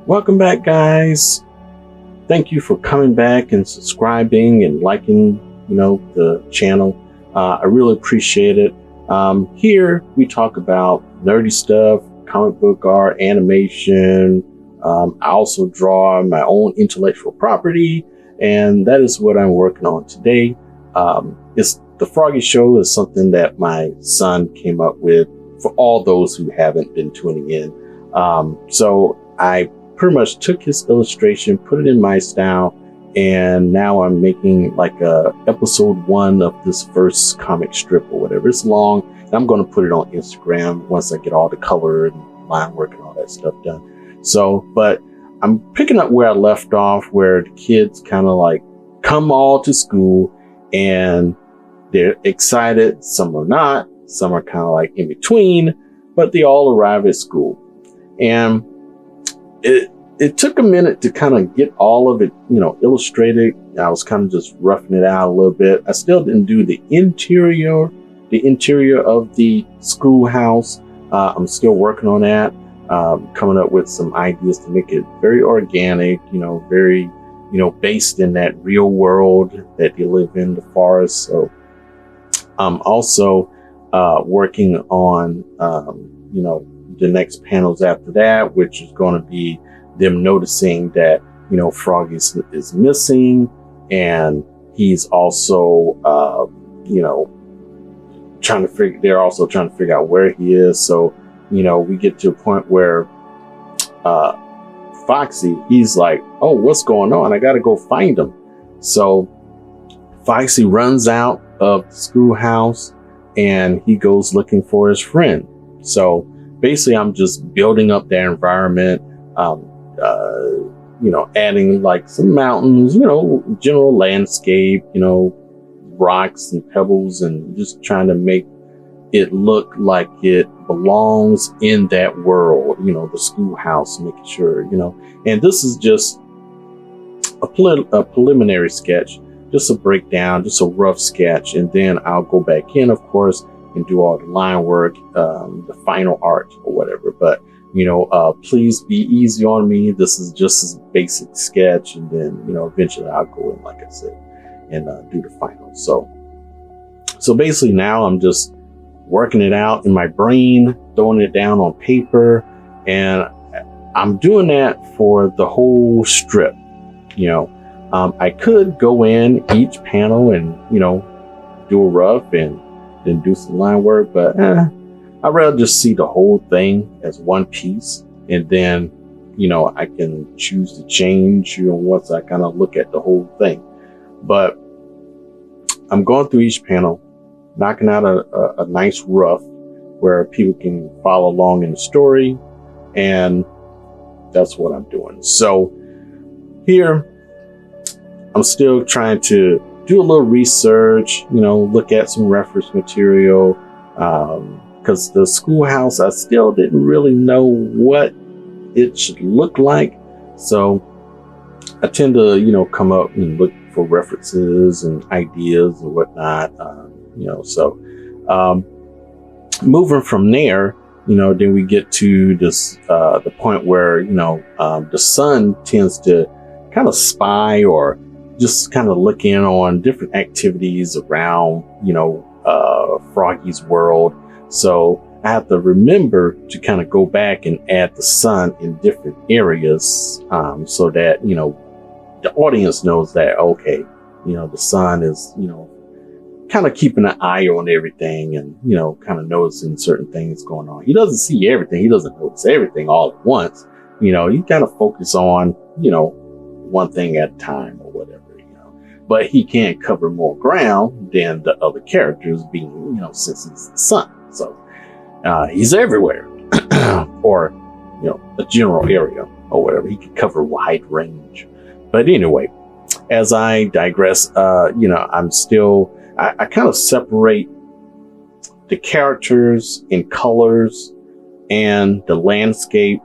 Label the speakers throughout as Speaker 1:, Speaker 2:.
Speaker 1: Welcome back, guys. Thank you for coming back and subscribing and liking, the channel. I really appreciate it. Here we talk about nerdy stuff, comic book art, animation. I also draw my own intellectual property, and that is what I'm working on today. It's the Froggy Show is something that my son came up with for all those who haven't been tuning in. So I pretty much took his illustration, put it in my style, and now I'm making like episode 1 of this first comic strip or whatever. It's long, and I'm going to put it on Instagram once I get all the color and line work and all that stuff done. So, but I'm picking up where I left off, where the kids kind of like come all to school and they're excited. Some are not. Some are kind of like in between, but they all arrive at school. And it took a minute to kind of get all of it, illustrated. I was kind of just roughing it out a little bit. I still didn't do the interior of the schoolhouse. I'm still working on that, coming up with some ideas to make it very organic, very, based in that real world that they live in, the forest. So I'm also working on, the next panels after that, which is going to be them noticing that, Froggy is missing, and he's also, they're also trying to figure out where he is. So, we get to a point where Foxy, he's like, oh, what's going on? I got to go find him. So Foxy runs out of the schoolhouse and he goes looking for his friend. So basically, I'm just building up their environment, adding like some mountains, general landscape, rocks and pebbles, and just trying to make it look like it belongs in that world, the schoolhouse, making sure, and this is just a preliminary sketch, just a breakdown, just a rough sketch. And then I'll go back in, of course, and do all the line work, the final art or whatever. But please be easy on me. This is just a basic sketch, and then eventually I'll go in, like I said, and do the final. So basically now I'm just working it out in my brain, throwing it down on paper, and I'm doing that for the whole strip. I could go in each panel and do a rough and then do some line work, but I'd rather just see the whole thing as one piece, and then I can choose to change once I kind of look at the whole thing. But I'm going through each panel, knocking out a nice rough where people can follow along in the story, and that's what I'm doing. So here I'm still trying to do a little research, look at some reference material, because the schoolhouse, I still didn't really know what it should look like. So I tend to, come up and look for references and ideas and whatnot, so moving from there, then we get to this, the point where, the son tends to kind of spy or just kind of look in on different activities around, Froggy's world. So I have to remember to kind of go back and add the sun in different areas, so that, the audience knows that, okay, the sun is, kind of keeping an eye on everything and, kind of noticing certain things going on. He doesn't see everything. He doesn't notice everything all at once. You kind of focus on, one thing at a time or whatever, but he can't cover more ground than the other characters being, since he's the sun. So, he's everywhere or, a general area or whatever. He can cover a wide range. But anyway, as I digress, I'm still, I kind of separate the characters in colors and the landscape.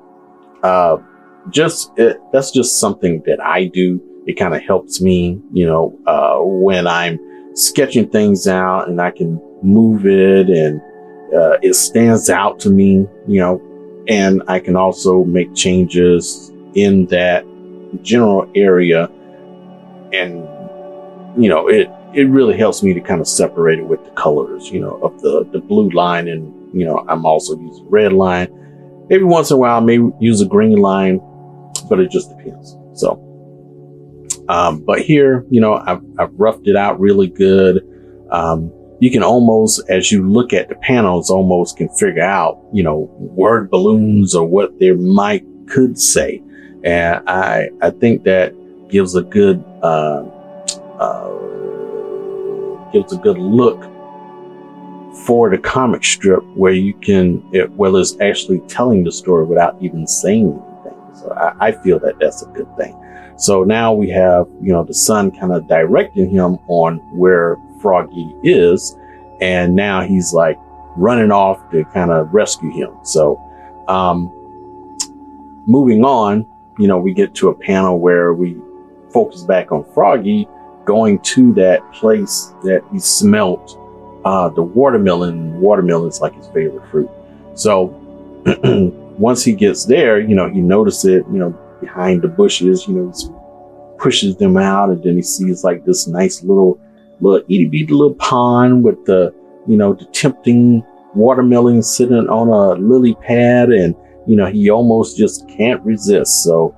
Speaker 1: That's just something that I do. It kind of helps me, when I'm sketching things out, and I can move it and it stands out to me, and I can also make changes in that general area. And, it really helps me to kind of separate it with the colors, of the blue line. And, I'm also using red line. Every once in a while, I may use a green line, but it just depends. So, but here, I've roughed it out really good. You can almost, as you look at the panels, almost can figure out, word balloons or what their mic could say. And I think that gives a good, look for the comic strip where you can, it's actually telling the story without even saying anything. So I feel that that's a good thing. So now we have, the son kind of directing him on where Froggy is, and now he's like running off to kind of rescue him. So, moving on, we get to a panel where we focus back on Froggy going to that place that he smelt the watermelon. Watermelon is like his favorite fruit. So once he gets there, he notices it, behind the bushes, he pushes them out, and then he sees like this nice little itty bitty little pond with the tempting watermelon sitting on a lily pad, and he almost just can't resist. So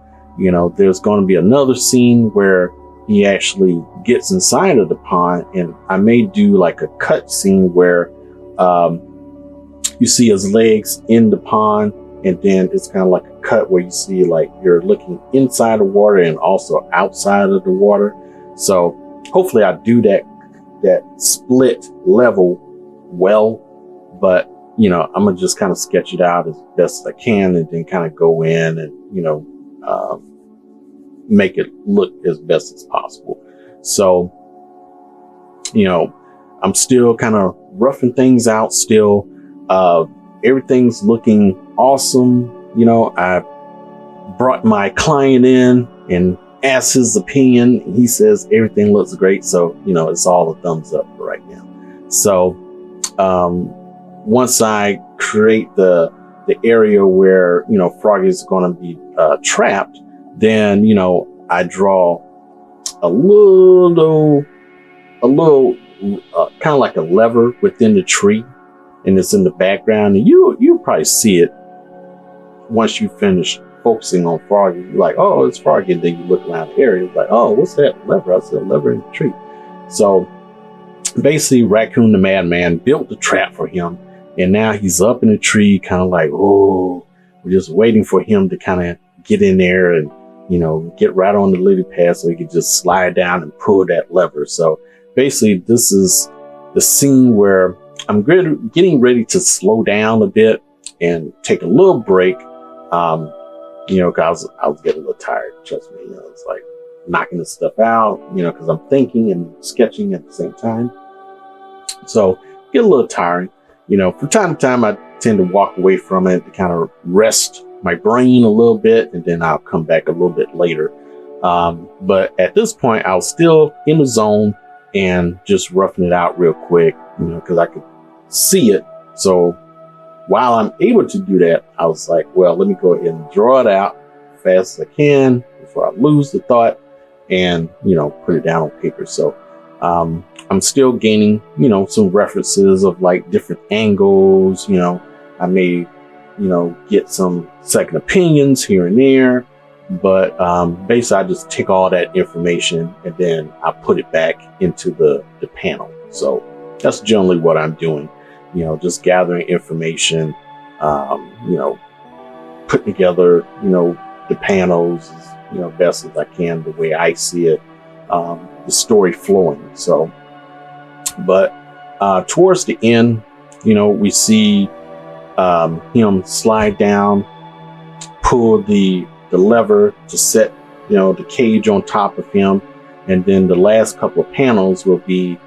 Speaker 1: there's going to be another scene where he actually gets inside of the pond, and I may do like a cut scene where you see his legs in the pond, and then it's kind of like a cut where you see like you're looking inside the water and also outside of the water. So hopefully I do that split level well, but I'm gonna just kind of sketch it out as best as I can, and then kind of go in and make it look as best as possible. So I'm still kind of roughing things out still. Everything's looking awesome. I brought my client in and asked his opinion. He says everything looks great. So, it's all a thumbs up for right now. So, once I create the area where, Froggy's going to be trapped, then, I draw a little kind of like a lever within the tree, and it's in the background, and you'll probably see it once you finish focusing on Froggy. You're like, oh, it's Froggy, and then you look around the area, it's like, oh, what's that lever? I said, a lever in the tree. So basically, Raccoon the Madman built the trap for him, and now he's up in the tree, kind of like, oh, we're just waiting for him to kind of get in there and get right on the lily pad so he can just slide down and pull that lever. So basically, this is the scene where I'm getting ready to slow down a bit and take a little break. Cause I was getting a little tired. Trust me, it's like knocking this stuff out, cause I'm thinking and sketching at the same time. So get a little tiring. From time to time, I tend to walk away from it to kind of rest my brain a little bit, and then I'll come back a little bit later. But at this point, I was still in the zone and just roughing it out real quick, because I could see it. So while I'm able to do that, I was like, well, let me go ahead and draw it out as fast as I can before I lose the thought, and, put it down on paper. So I'm still gaining, some references of like different angles. I may, get some second opinions here and there. But basically, I just take all that information and then I put it back into the panel. So that's generally what I'm doing, just gathering information, putting together, the panels as, best as I can, the way I see it, the story flowing. So, but towards the end, we see him slide down, pull the lever to set, the cage on top of him. And then the last couple of panels will be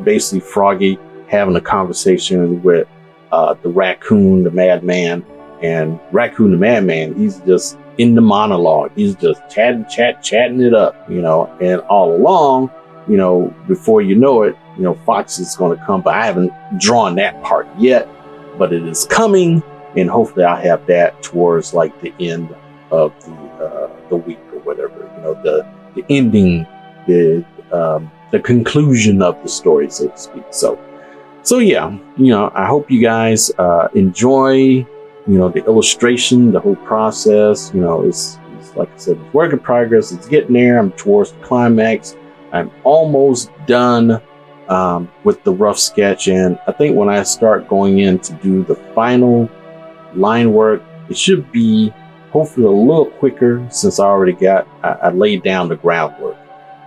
Speaker 1: basically Froggy having a conversation with the Raccoon, the Madman. And Raccoon, the Madman, he's just in the monologue. He's just chatting it up, and all along, before you know it, Fox is going to come. But I haven't drawn that part yet, but it is coming. And hopefully I'll have that towards like the end of the week or whatever, the ending, the conclusion of the story, so to speak. So yeah, I hope you guys enjoy, the illustration, the whole process. It's like I said, it's work in progress. It's getting there. I'm towards the climax. I'm almost done with the rough sketch, and I think when I start going in to do the final line work, it should be hopefully a little quicker, since I laid down the groundwork.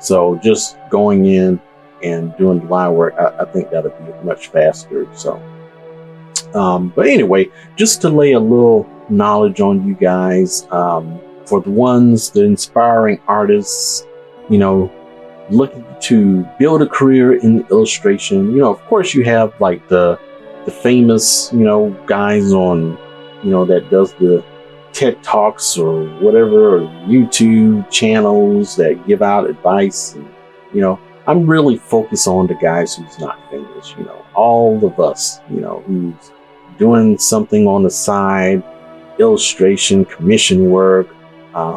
Speaker 1: So just going in and doing the line work, I think that'll be much faster. So but anyway, just to lay a little knowledge on you guys, for the inspiring artists, looking to build a career in illustration. Of course you have like the famous, guys on, that does the TED Talks or whatever, or YouTube channels that give out advice. And, I'm really focused on the guys who's not famous, all of us, who's doing something on the side, illustration, commission work,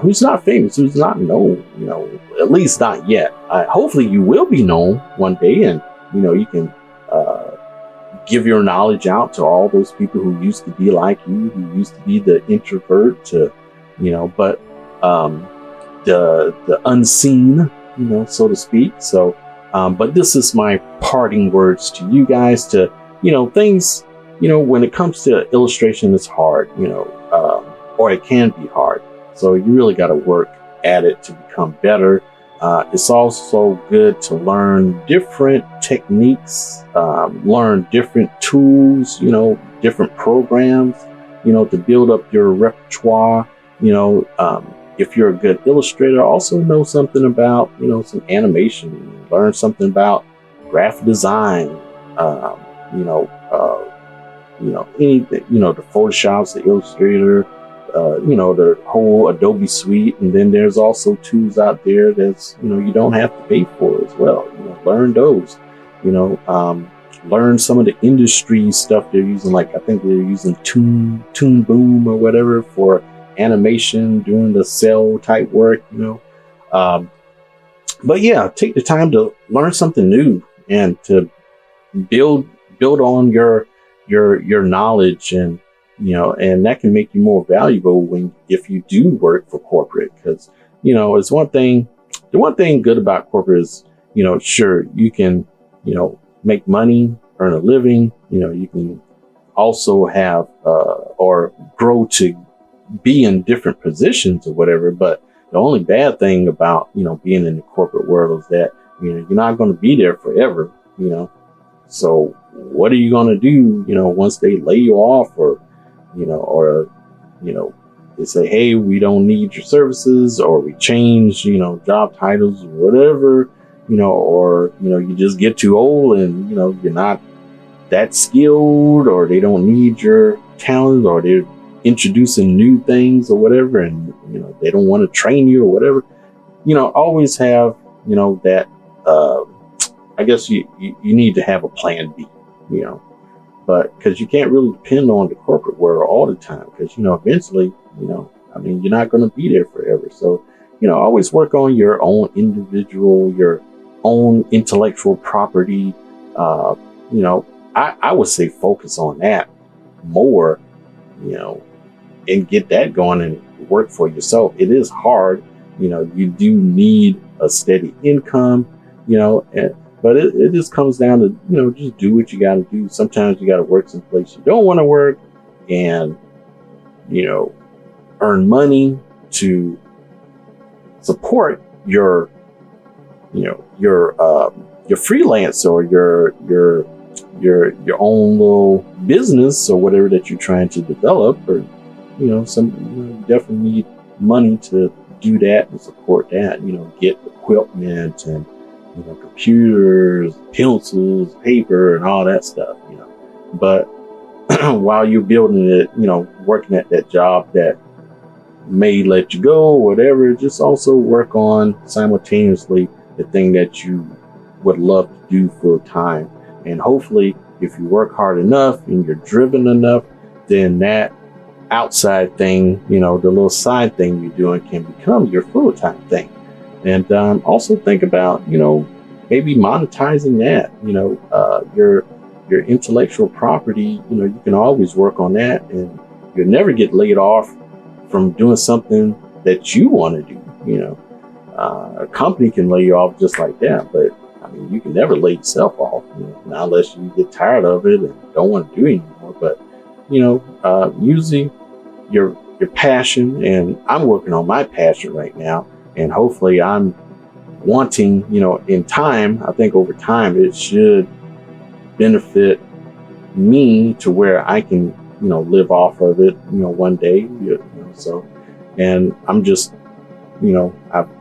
Speaker 1: who's not famous, who's not known, at least not yet. Hopefully you will be known one day, and, you can give your knowledge out to all those people who used to be like you, who used to be the introvert to, but the unseen, so to speak. So, but this is my parting words to you guys to, things, when it comes to illustration, it's hard, or it can be hard. So you really got to work at it to become better. It's also good to learn different techniques, learn different tools, different programs, to build up your repertoire. If you're a good illustrator, also know something about, some animation, learn something about graphic design, anything, the Photoshops, the Illustrator, the whole Adobe suite. And then there's also tools out there that's, you don't have to pay for as well. Learn those, learn some of the industry stuff they're using. Like, I think they're using Toon Boom or whatever for animation, doing the cell type work, but yeah, take the time to learn something new and to build on your knowledge, and and that can make you more valuable if you do work for corporate. Because it's one thing. The one thing good about corporate is, sure, you can make money, earn a living. You can also have or grow to be in different positions or whatever. But the only bad thing about being in the corporate world is that you're not going to be there forever. So what are you going to do, once they lay you off, or, they say, hey, we don't need your services, or we change, job titles or whatever, or, you just get too old and, you're not that skilled, or they don't need your talent, or they're introducing new things or whatever, and, they don't want to train you or whatever, always have, that, I guess you need to have a plan B, but because you can't really depend on the corporate world all the time, because, eventually, you're not going to be there forever. So, always work on your own individual, your own intellectual property. I would say focus on that more, and get that going and work for yourself. It is hard, you do need a steady income, but it just comes down to, just do what you got to do. Sometimes you got to work someplace you don't want to work, and, earn money to support your freelance, or your own little business, or whatever that you're trying to develop, or, you definitely need money to do that and support that, get equipment and, computers, pencils, paper, and all that stuff, but while you're building it, working at that job that may let you go or whatever, just also work on simultaneously the thing that you would love to do full time. And hopefully, if you work hard enough and you're driven enough, then that outside thing, you know, the little side thing you're doing can become your full-time thing. And also think about, you know, maybe monetizing that, you know, your intellectual property, you know, you can always work on that, and you'll never get laid off from doing something that you want to do. You know, a company can lay you off just like that, but I mean, you can never lay yourself off, you know, not unless you get tired of it and don't want to do it anymore. But you know, usually your passion, and I'm working on my passion right now, and hopefully I'm wanting, you know, in time, I think over time it should benefit me to where I can, you know, live off of it, you know, one day, you know. So, and I'm just, you know,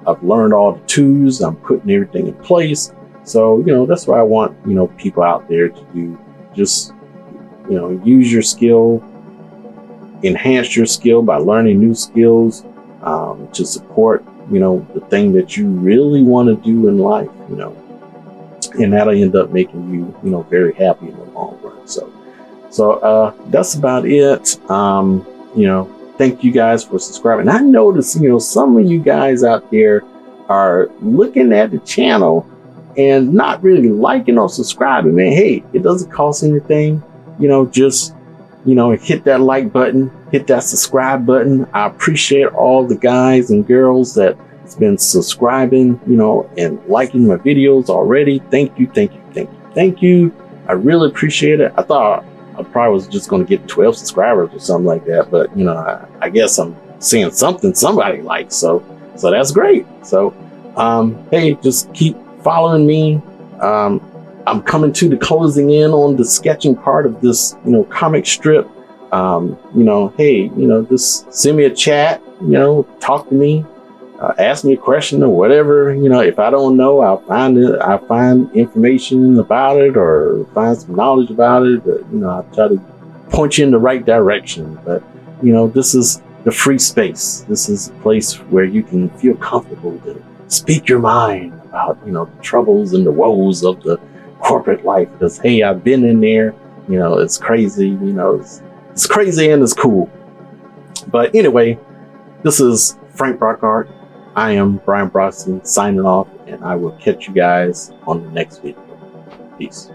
Speaker 1: I've learned all the tools, I'm putting everything in place. So, you know, that's what I want, you know, people out there to do. Just, you know, use your skill, enhance your skill by learning new skills, to support, you know, the thing that you really want to do in life, you know, and that'll end up making you, you know, very happy in the long run. So that's about it. You know, thank you guys for subscribing. I noticed, you know, some of you guys out there are looking at the channel and not really liking or subscribing, man. Hey, it doesn't cost anything, you know, just, you know, hit that like button, hit that subscribe button. I appreciate all the guys and girls that's been subscribing, you know, and liking my videos already. Thank you, thank you, thank you, thank you. I really appreciate it. I thought I probably was just going to get 12 subscribers or something like that, but you know, I guess I'm seeing something somebody likes, so that's great. So hey, just keep following me. I'm coming to the closing in on the sketching part of this, you know, comic strip. You know, hey, you know, just send me a chat, you know, talk to me, ask me a question or whatever. You know, if I don't know, I'll find information about it or find some knowledge about it. But, you know, I'll try to point you in the right direction. But, you know, this is the free space. This is a place where you can feel comfortable to speak your mind about, you know, the troubles and the woes of the corporate life. Because, hey, I've been in there. You know, it's crazy. You know, it's crazy and it's cool. But anyway, this is Frank Brockart. I am BrianFBroxton signing off, and I will catch you guys on the next video. Peace.